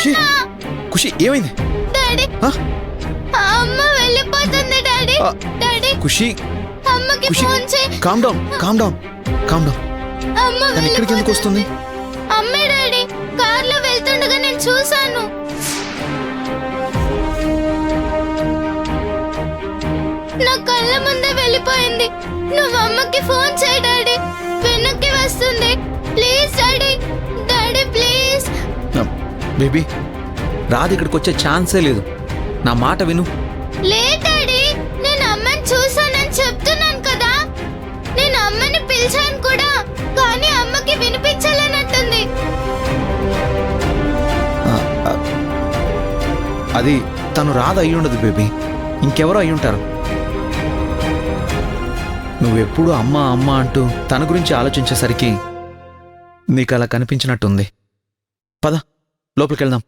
ఖుషి ఖుషి ఏమైంది? డాడీ అమ్మ వెళ్ళిపోతుంది డాడీ. డాడీ ఖుషి అమ్మకి ఖుషి ఫోన్ చేయి. Calm down calm down calm down. అమ్మ తను ఇక్కడికి ఎందుకు వస్తుంది? అమ్మే డాడీ కార్లో వెళ్తుండగా నేను చూశాను. నా కళ్ళ ముందే వెళ్ళిపోయింది. నువ్వు అమ్మకి ఫోన్ చేయి డాడీ, వెనక్కి వస్తుంది. Please daddy, daddy please. Baby Radha ఇక్కడికి వచ్చే ఛాన్సే లేదు. నా మాట విను. లే డాడీ, నేను అమ్మని చూసానని చెప్తున్నాను కదా. నేను అమ్మని పిలిచాను కూడా, కానీ అమ్మకి వినిపించలేనట్టుంది. అది తను రాధ అయ్యుండదు బేబీ, ఇంకెవరో అయ్యుంటారు. నువ్వెప్పుడు అమ్మ అమ్మ అంటూ తన గురించి ఆలోచించేసరికి నీకు అలా కనిపించినట్టుంది. పద లోపలికి వెళ్దాం.